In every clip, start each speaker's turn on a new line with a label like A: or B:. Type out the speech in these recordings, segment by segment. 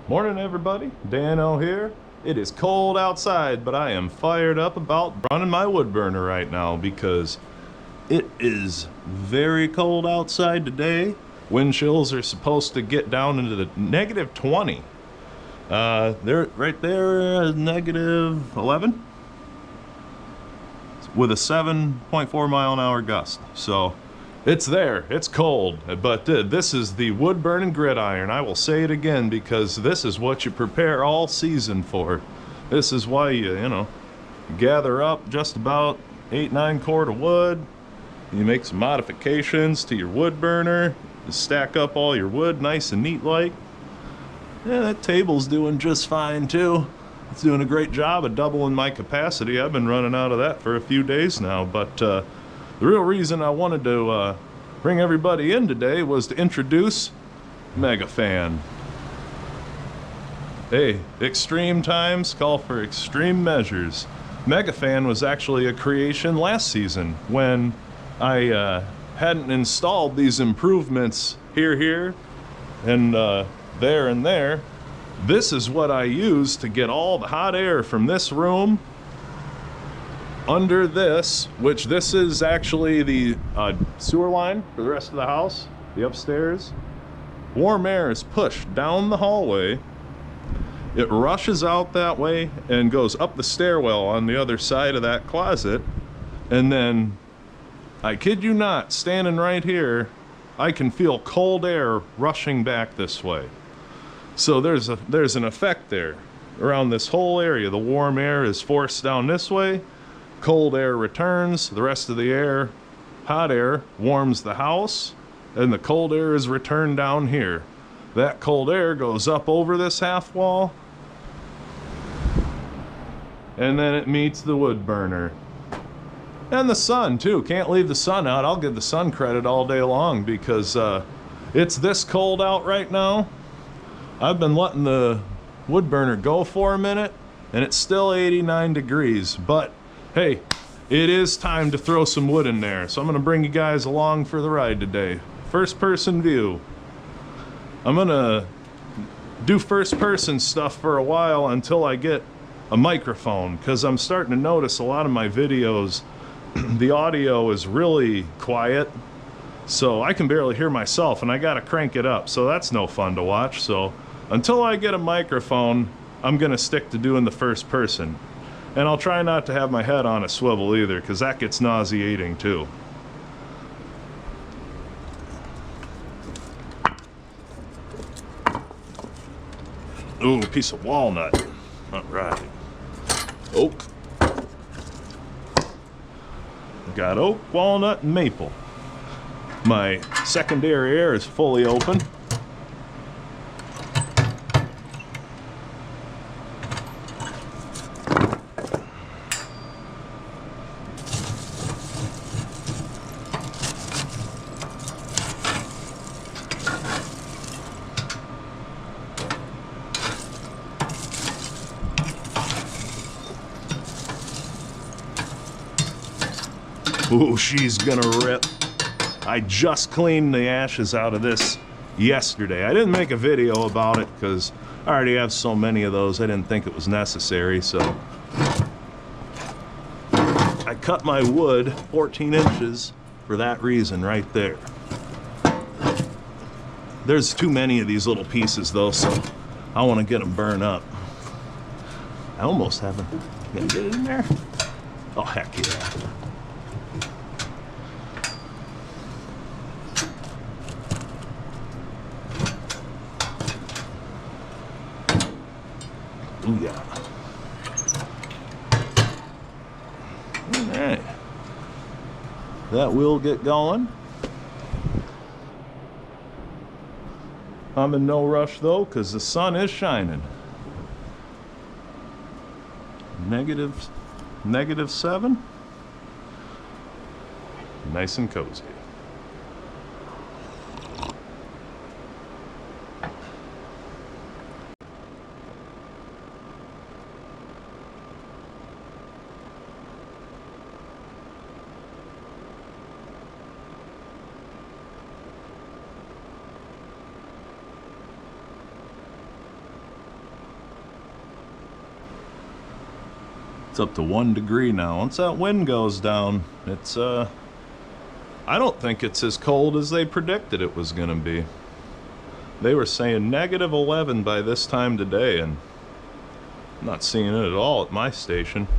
A: Morning everybody, Dano here. It is cold outside, but I am fired up about running my wood burner right now because it is very cold outside today. Wind chills are supposed to get down into the negative 20. They're right there, negative 11 with a 7.4 mile an hour gust. So it's there, it's cold, but this is the wood burning gridiron. I will say it again because this is what you prepare all season for. This is why you gather up just about 8-9 cord of wood. You make some modifications to your wood burner, you stack up all your wood nice and neat like. Yeah, that table's doing just fine too. It's doing a great job of doubling my capacity. I've been running out of that for a few days now, but the real reason I wanted to bring everybody in today was to introduce Megapan. Hey, extreme times call for extreme measures. Megapan was actually a creation last season when I hadn't installed these improvements here, and there and there. This is what I use to get all the hot air from this room under this, which this is actually the sewer line for the rest of the house, the upstairs. Warm air is pushed down the hallway. It rushes out that way and goes up the stairwell on the other side of that closet. And then, I kid you not, standing right here, I can feel cold air rushing back this way. So there's an effect there. Around this whole area, the warm air is forced down this way. Cold air returns, the rest of the air, hot air, warms the house, and the cold air is returned down here. That cold air goes up over this half wall, and then it meets the wood burner. And the sun too, can't leave the sun out. I'll give the sun credit all day long because it's this cold out right now. I've been letting the wood burner go for a minute, and it's still 89 degrees, but hey, it is time to throw some wood in there, so I'm gonna bring you guys along for the ride today. First person view. I'm gonna do first person stuff for a while until I get a microphone, because I'm starting to notice a lot of my videos, the audio is really quiet, so I can barely hear myself, and I gotta crank it up, so that's no fun to watch. So until I get a microphone, I'm gonna stick to doing the first person. And I'll try not to have my head on a swivel either, because that gets nauseating too. Ooh, a piece of walnut. All right. Oak. Got oak, walnut, and maple. My secondary air is fully open. Ooh, she's gonna rip. I just cleaned the ashes out of this yesterday. I didn't make a video about it because I already have so many of those. I didn't think it was necessary, so I cut my wood 14 inches for that reason right there. There's too many of these little pieces though, so I want to get them burned up. I almost haven't. Gonna get it in there? Oh, heck yeah. Ooh, yeah. All right. That will get going. I'm in no rush though, because the sun is shining. Negative 7. Nice and cozy. It's up to 1 degree now. Once that wind goes down, it's I don't think it's as cold as they predicted it was gonna be. They were saying -11 by this time today, and I'm not seeing it at all at my station.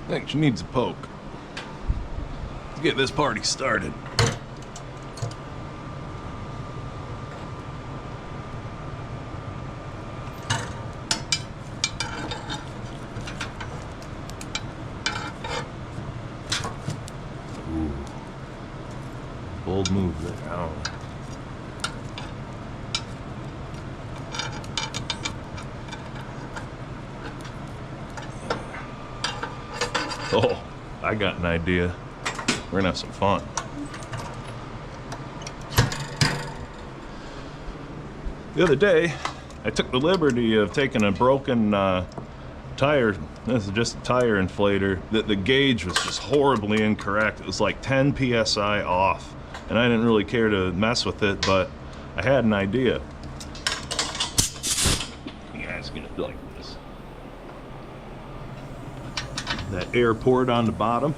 A: I think she needs a poke. Let's get this party started. Ooh. Bold move there. Ow. Oh, I got an idea. We're gonna have some fun. The other day, I took the liberty of taking a broken tire. This is just a tire inflator. The gauge was just horribly incorrect. It was like 10 psi off, and I didn't really care to mess with it, but I had an idea. You guys gonna like this? That air port on the bottom.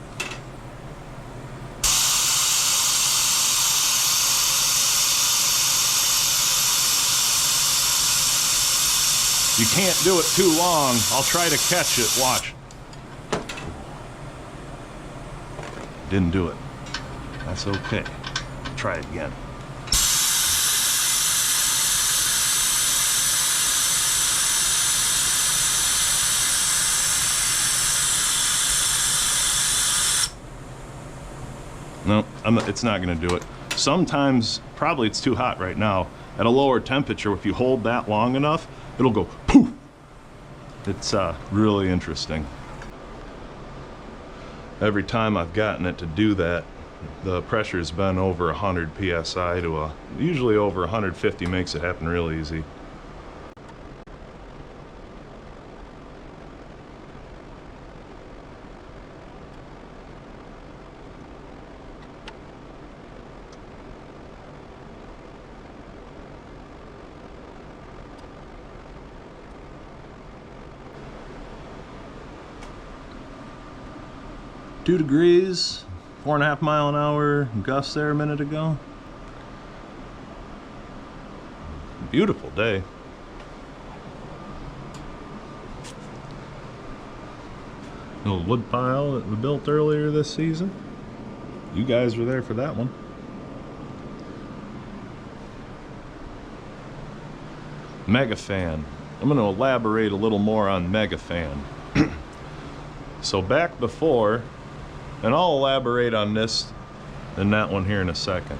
A: You can't do it too long. I'll try to catch it. Watch. Didn't do it. That's okay. Try it again. No, it's not going to do it. Sometimes, probably it's too hot right now. At a lower temperature, if you hold that long enough, it'll go poof. It's really interesting. Every time I've gotten it to do that, the pressure's been over 100 psi to usually over 150 makes it happen real easy. Two degrees, 4.5 mile an hour gusts there a minute ago. Beautiful day. Little wood pile that we built earlier this season. You guys were there for that one. Megapan. I'm going to elaborate a little more on Megapan. So back before, and I'll elaborate on this and that one here in a second.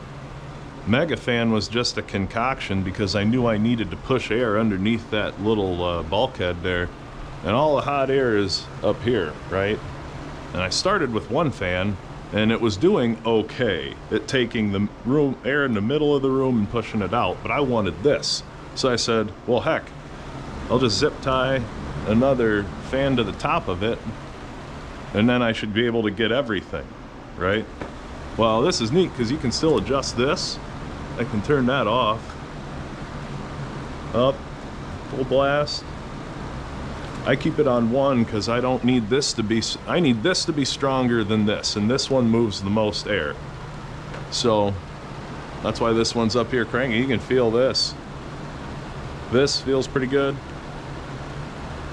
A: Megapan was just a concoction because I knew I needed to push air underneath that little bulkhead there. And all the hot air is up here, right? And I started with one fan, and it was doing okay at taking the room air in the middle of the room and pushing it out, but I wanted this. So I said, well, heck, I'll just zip tie another fan to the top of it, and then I should be able to get everything, right? Well, this is neat because you can still adjust this. I can turn that off. Up, full blast. I keep it on one because I don't need this to be, I need this to be stronger than this, and this one moves the most air. So that's why this one's up here cranking. You can feel this. This feels pretty good.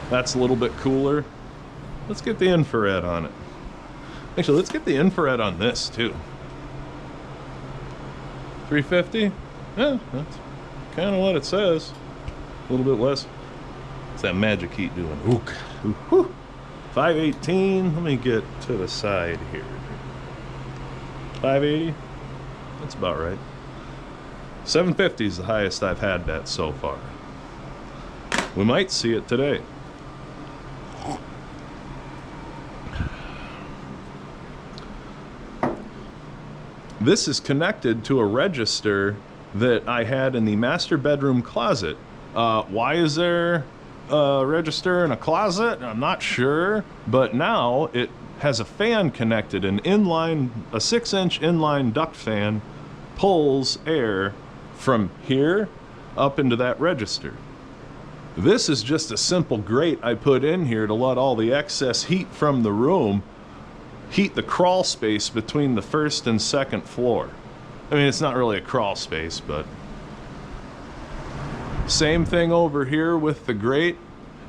A: That's a little bit cooler. Let's get the infrared on it. Actually, let's get the infrared on this too. 350? Yeah, that's kind of what it says. A little bit less. What's that magic heat doing? Ook. Ooh, 518, let me get to the side here. 580, that's about right. 750 is the highest I've had that so far. We might see it today. This is connected to a register that I had in the master bedroom closet. Why is there a register in a closet? I'm not sure, but now it has a fan connected, a 6-inch inline duct fan pulls air from here up into that register. This is just a simple grate I put in here to let all the excess heat from the room heat the crawl space between the first and second floor. I mean, it's not really a crawl space, but same thing over here with the grate.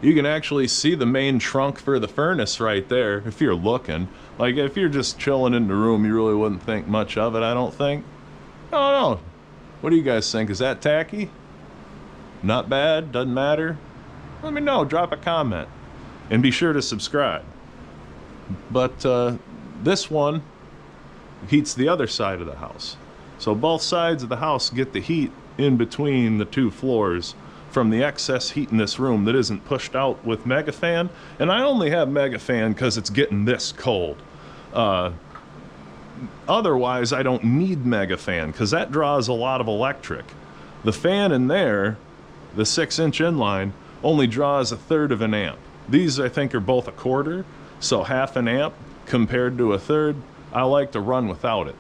A: You can actually see the main trunk for the furnace right there if you're looking. Like, if you're just chilling in the room, you really wouldn't think much of it, I don't think. I don't know. What do you guys think? Is that tacky? Not bad? Doesn't matter? Let me know. Drop a comment. And be sure to subscribe. But this one heats the other side of the house. So both sides of the house get the heat in between the two floors from the excess heat in this room that isn't pushed out with Megapan. And I only have Megapan because it's getting this cold. Otherwise, I don't need Megapan because that draws a lot of electric. The fan in there, the 6-inch inline, only draws 1/3 of an amp. These, I think, are both 1/4, so 1/2 an amp compared to 1/3. I like to run without it.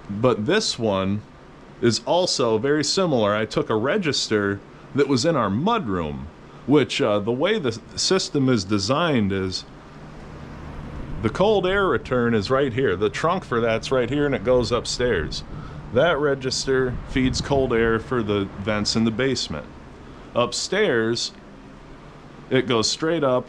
A: But this one is also very similar. I took a register that was in our mudroom, which the way the system is designed is the cold air return is right here. The trunk for that's right here, and it goes upstairs. That register feeds cold air for the vents in the basement. Upstairs, it goes straight up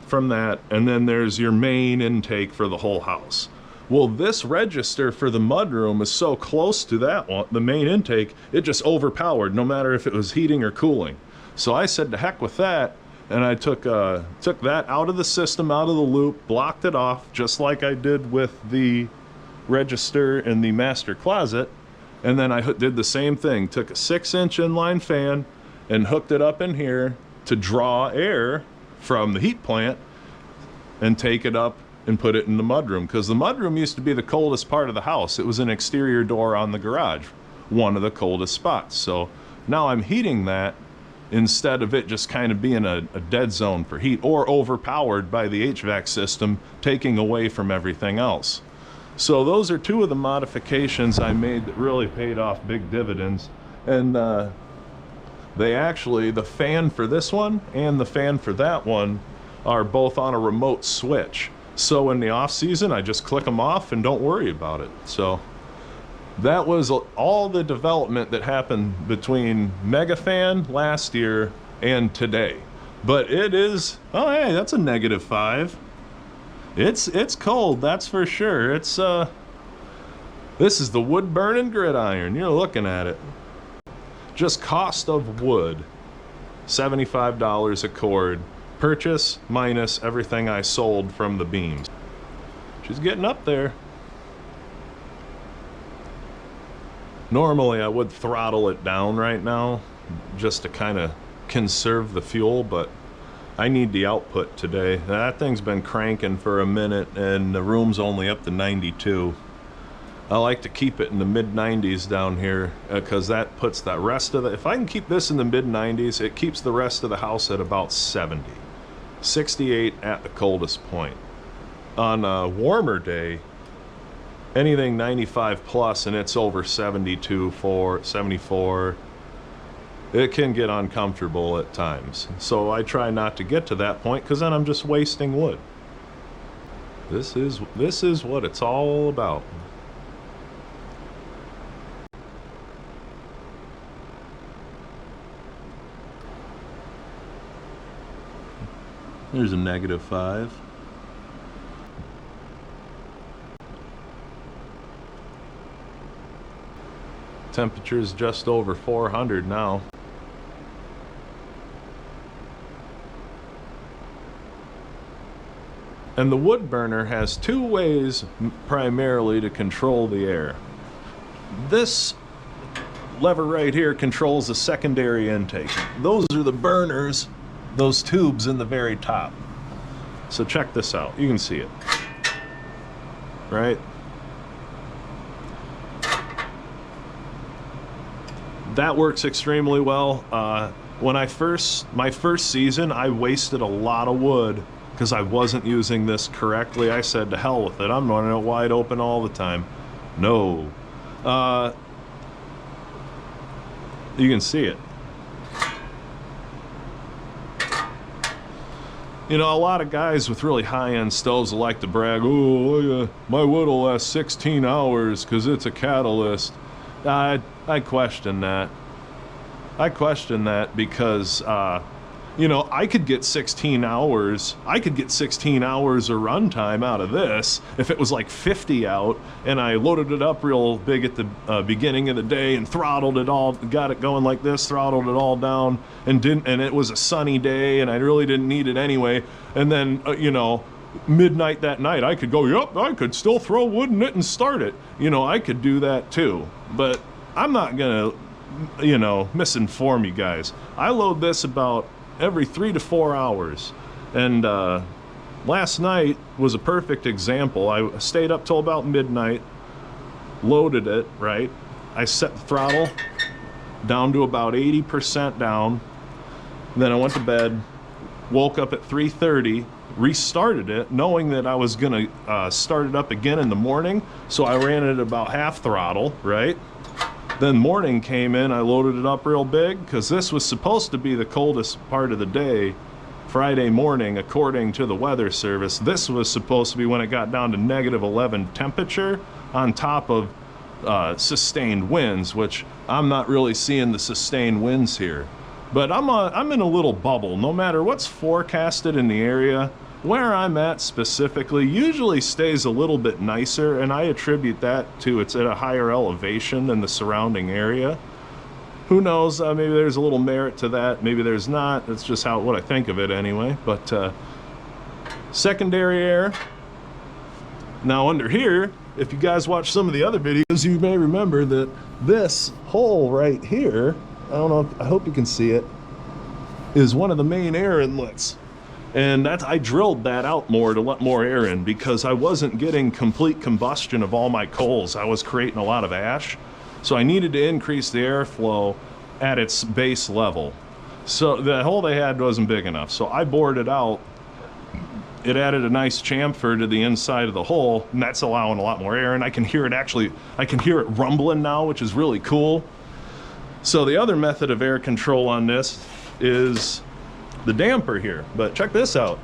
A: from that, and then there's your main intake for the whole house. Well, this register for the mudroom is so close to that one, the main intake, it just overpowered no matter if it was heating or cooling. So I said to heck with that, and I took that out of the system, out of the loop, blocked it off, just like I did with the register in the master closet, and then I did the same thing. Took a 6-inch inline fan and hooked it up in here to draw air from the heat plant and take it up and put it in the mudroom, because the mudroom used to be the coldest part of the house. It was an exterior door on the garage, one of the coldest spots. So now I'm heating that instead of it just kind of being a dead zone for heat or overpowered by the HVAC system, taking away from everything else. So those are two of the modifications I made that really paid off big dividends. And they actually, the fan for this one and the fan for that one are both on a remote switch. So in the off season, I just click them off and don't worry about it. So that was all the development that happened between Megapan last year and today. But it is, oh hey, that's a -5. It's cold, that's for sure. It's this is the wood burning gridiron. You're looking at it. Just cost of wood, $75 a cord. Purchase minus everything I sold from the beams. She's getting up there. Normally I would throttle it down right now just to kind of conserve the fuel, but I need the output today. That thing's been cranking for a minute and the room's only up to 92. I like to keep it in the mid-90s down here because that puts the rest of the, if I can keep this in the mid-90s, it keeps the rest of the house at about 70. 68 at the coldest point. On a warmer day, anything 95 plus and it's over 72, 74, it can get uncomfortable at times. So I try not to get to that point because then I'm just wasting wood. This is what it's all about. There's a -5. Temperature's just over 400 now. And the wood burner has two ways primarily to control the air. This lever right here controls the secondary intake. Those are the burners, those tubes in the very top. So check this out. You can see it, right? That works extremely well. When my first season, I wasted a lot of wood because I wasn't using this correctly. I said, to hell with it. I'm running it wide open all the time. No. You can see it. You know, a lot of guys with really high-end stoves will like to brag, oh, my wood will last 16 hours because it's a catalyst. I question that. I question that because, you know, I could get 16 hours. I could get 16 hours of runtime out of this if it was like 50 out and I loaded it up real big at the beginning of the day and throttled it all, got it going like this, throttled it all down, and it was a sunny day and I really didn't need it anyway. And then, you know, midnight that night, I could go, yep, I could still throw wood in it and start it. You know, I could do that too. But I'm not gonna, you know, misinform you guys. I load this about every 3 to 4 hours, and last night was a perfect example. I stayed up till about midnight, loaded it, right? I set the throttle down to about 80% down, then I went to bed, woke up at 3:30, restarted it, knowing that I was gonna start it up again in the morning, so I ran it about half throttle, right? Then morning came in, I loaded it up real big, because this was supposed to be the coldest part of the day, Friday morning, according to the weather service. This was supposed to be when it got down to -11 temperature, on top of sustained winds, which I'm not really seeing the sustained winds here. But I'm in a little bubble. No matter what's forecasted in the area, where I'm at specifically usually stays a little bit nicer, and I attribute that to it's at a higher elevation than the surrounding area. Who knows, maybe there's a little merit to that, maybe there's not. That's just what I think of it anyway. But secondary air. Now under here, if you guys watch some of the other videos, you may remember that this hole right here, I don't know, I hope you can see it, is one of the main air inlets. And I drilled that out more to let more air in because I wasn't getting complete combustion of all my coals. I was creating a lot of ash. So I needed to increase the airflow at its base level. So the hole they had wasn't big enough. So I bored it out. It added a nice chamfer to the inside of the hole, and that's allowing a lot more air. And I can hear it rumbling now, which is really cool. So the other method of air control on this is the damper here, but check this out.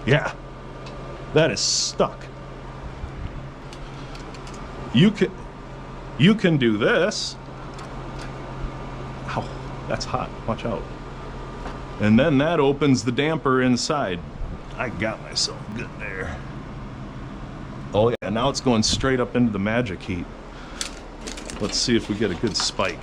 A: Yeah, that is stuck. You can do this. Ow, that's hot, watch out. And then that opens the damper inside. I got myself good there. Oh yeah, now it's going straight up into the magic heat. Let's see if we get a good spike.